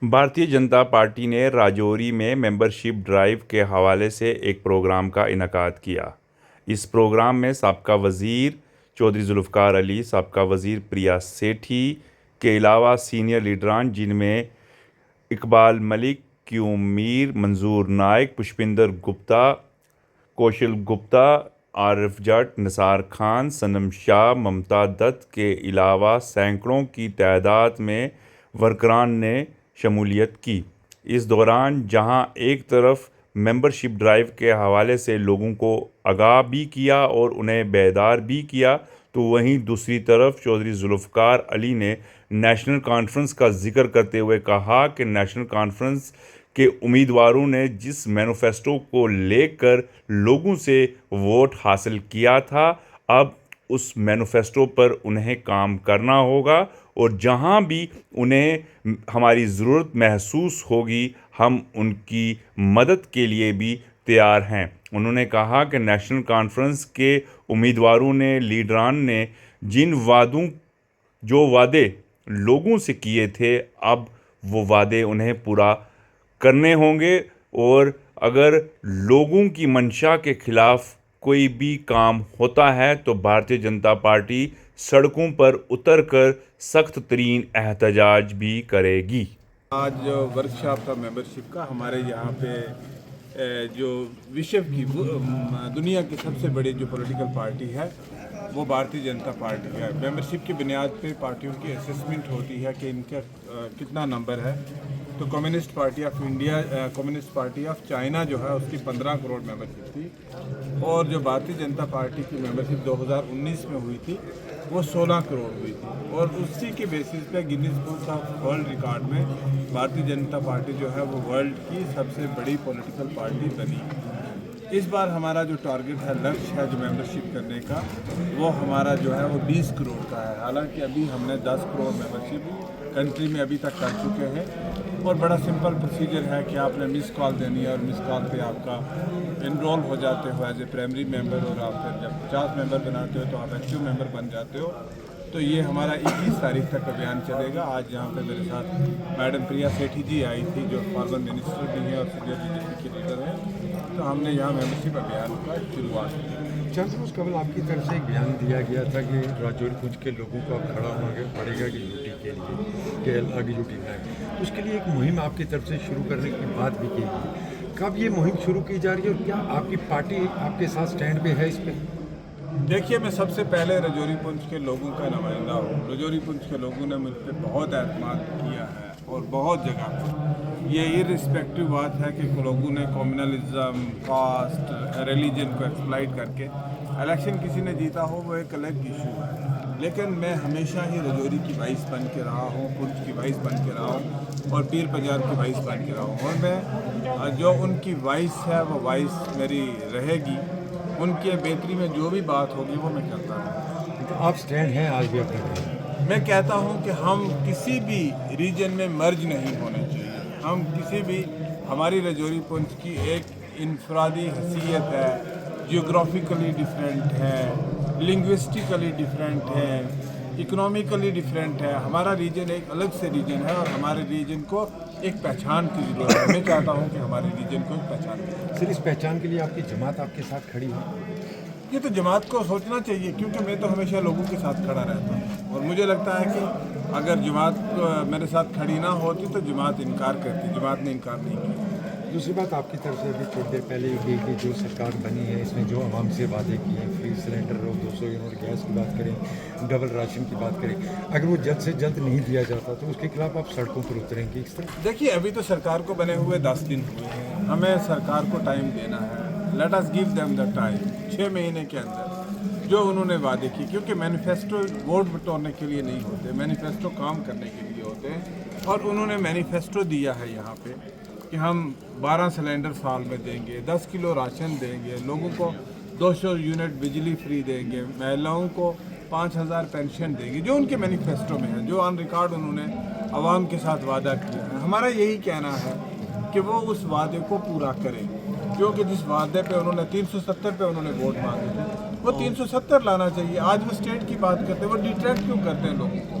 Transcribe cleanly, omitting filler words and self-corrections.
Bharatiya Janata party نے راجوری میں membership drive کے حوالے سے ایک پروگرام کا انعقاد کیا۔ اس پروگرام میں سابقہ وزیر چودھری ذوالفقار علی، سابقہ وزیر پریا سیٹھی کے علاوہ سینئر لیڈران جن میں اقبال ملک، کیوم میر، منظور نائک، پشپندر گپتا، کوشل گپتا، عارف جٹ، نثار خان، صنم شاہ، ممتا دت کے علاوہ سینکڑوں کی تعداد میں ورکران نے شمولیت کی۔ اس دوران جہاں ایک طرف ممبرشپ ڈرائیو کے حوالے سے لوگوں کو آگاہ بھی کیا اور انہیں بیدار بھی کیا، تو وہیں دوسری طرف چودھری ذوالفقار علی نے نیشنل کانفرنس کا ذکر کرتے ہوئے کہا کہ نیشنل کانفرنس کے امیدواروں نے جس مینیفیسٹو کو لے کر لوگوں سے ووٹ حاصل کیا تھا، اب اس مینیفیسٹو پر انہیں کام کرنا ہوگا اور جہاں بھی انہیں ہماری ضرورت محسوس ہوگی ہم ان کی مدد کے لیے بھی تیار ہیں۔ انہوں نے کہا کہ نیشنل کانفرنس کے امیدواروں نے، لیڈران نے جو وعدے لوگوں سے کیے تھے، اب وہ وعدے انہیں پورا کرنے ہوں گے، اور اگر لوگوں کی منشا کے خلاف کوئی بھی کام ہوتا ہے تو بھارتیہ جنتا پارٹی سڑکوں پر اتر کر سخت ترین احتجاج بھی کرے گی۔ آج جو ورکشاپ تھا ممبرشپ کا، ہمارے یہاں پہ جو وشو کی دنیا کی سب سے بڑی جو پولیٹیکل پارٹی ہے وہ بھارتیہ جنتا پارٹی ہے۔ ممبرشپ کی بنیاد پہ پارٹیوں کی اسیسمنٹ ہوتی ہے کہ ان کا کتنا نمبر ہے۔ تو communist party of India, communist party of China جو ہے اس کی 15 کروڑ ممبرشپ تھی، اور جو بھارتیہ جنتا پارٹی کی ممبرشپ 2019 میں ہوئی تھی وہ 16 کروڑ ہوئی تھی، اور اسی کے بیسس پہ Guinness book of world record میں بھارتیہ جنتا پارٹی جو ہے وہ ورلڈ کی سب سے بڑی پولیٹیکل پارٹی بنی۔ اس بار ہمارا جو ٹارگٹ ہے، لکش ہے جو ممبرشپ کرنے کا، وہ ہمارا جو ہے وہ 20 کروڑ کا ہے۔ حالانکہ ابھی ہم نے 10 کروڑ ممبرشپ کنٹری میں ابھی تک کر چکے ہیں، اور بڑا سمپل پروسیجر ہے کہ آپ نے مس کال دینی ہے، اور مس کال پہ آپ کا انرول ہو جاتے ہو ایز اے پرائمری ممبر، اور آپ پھر جب 50 ممبر بناتے ہو تو آپ ایکٹیو ممبر بن جاتے ہو۔ تو یہ ہمارا 21 تاریخ تک ابھیان چلے گا۔ آج یہاں پہ میرے ساتھ میڈم پریا سیٹھی جی آئی تھی جو فارمر منسٹر بھی ہیں اور سینئر بی جے پی کے لیڈر ہیں، تو ہم نے یہاں ممبرشپ ابھیان کا شروعات کی۔ چند روز قبل آپ کی طرف سے ایک بیان دیا گیا تھا کہ راجوری پنچ کے لوگوں کو اب کھڑا ہونا پڑے گا کہ یو ٹی کے لیے، کہ آگے یو ٹی بنائے، اس کے لیے ایک مہم آپ کی طرف سے شروع کرنے کی بات بھی کی گئی۔ کب یہ مہم شروع کی جا رہی ہے اور کیا آپ کی پارٹی آپ کے ساتھ سٹینڈ پہ ہے اس پہ؟ دیکھیے، میں سب سے پہلے رجوری پنچ کے لوگوں کا نمائندہ ہوں۔ رجوری پنچ کے لوگوں نے مجھ پہ بہت اعتماد کیا ہے، اور بہت جگہ پہ یہ ارسپیکٹو بات ہے کہ لوگوں نے کمیونلزم، کاسٹ، ریلیجن کو ایکسپلائٹ کر کے الیکشن کسی نے جیتا ہو وہ ایک الگ ایشو ہے، لیکن میں ہمیشہ ہی رجوری کی وائس بن کے رہا ہوں، پنچ کی وائس بن کے رہا ہوں، اور پیر پنجاب کی وائس بن کے رہا ہوں، اور میں جو ان کی وائس ہے وہ وائس میری رہے گی۔ ان کے بہتری میں جو بھی بات ہوگی وہ میں کرتا ہوں۔ آپ سٹینڈ ہیں آج بھی اپنے؟ میں کہتا ہوں کہ ہم کسی بھی ریجن میں مرج نہیں ہونے چاہیے۔ ہم کسی بھی، ہماری رجوری پنچ کی ایک انفرادی حیثیت ہے، جیوگرافیکلی ڈیفرنٹ ہے، لنگوسٹکلی ڈیفرنٹ ہے، اکنامیکلی ڈیفرنٹ ہے۔ ہمارا ریجن ایک الگ سے ریجن ہے، اور ہمارے ریجن کو ایک پہچان کی ضرورت ہے۔ میں چاہتا ہوں کہ ہمارے ریجن کو ایک پہچان کی۔ سر، اس پہچان کے لیے آپ کی جماعت آپ کے ساتھ کھڑی ہے؟ یہ تو جماعت کو سوچنا چاہیے، کیونکہ میں تو ہمیشہ لوگوں کے ساتھ کھڑا رہتا ہوں، اور مجھے لگتا ہے کہ اگر جماعت میرے ساتھ کھڑی نہ ہوتی تو جماعت انکار کرتی۔ جماعت نے انکار نہیں کیا۔ دوسری بات آپ کی طرف سے ابھی تھوڑی دیر پہلے یہ کہ جو سرکار بنی ہے اس میں جو عوام سے وعدے کیے ہیں، فری سلنڈر اور 200 یونٹ گیس کی بات کریں، ڈبل راشن کی بات کریں، اگر وہ جلد سے جلد نہیں دیا جاتا تو اس کے خلاف آپ سڑکوں پر اتریں گے اس طرح؟ دیکھیے، ابھی تو سرکار کو بنے ہوئے 10 دن ہوئے ہیں، ہمیں سرکار کو ٹائم دینا ہے۔ Let us give them the time. 6 مہینے کے اندر جو انہوں نے وعدے کی، کیونکہ مینیفیسٹو ووٹ بٹورنے کے لیے نہیں ہوتے، مینیفیسٹو کام کرنے کے لیے ہوتے ہیں، اور انہوں نے مینیفیسٹو دیا ہے یہاں پہ کہ ہم 12 سلنڈر سال میں دیں گے، 10 کلو راشن دیں گے، لوگوں کو 200 یونٹ بجلی فری دیں گے، مہیلاؤں کو 5000 پینشن دیں گے، جو ان کے مینیفیسٹو میں ہے، جو آن ریکارڈ انہوں نے عوام کے ساتھ وعدہ کیا ہے۔ ہمارا یہی کہنا ہے کہ وہ اس وعدے کو پورا کریں، کیونکہ جس وعدے پہ انہوں نے 370 پہ انہوں نے ووٹ مانگے تھے، وہ 370 لانا چاہیے۔ آج وہ اسٹیٹ کی بات کرتے ہیں، وہ ڈیٹریکٹ کیوں کرتے ہیں لوگوں کو؟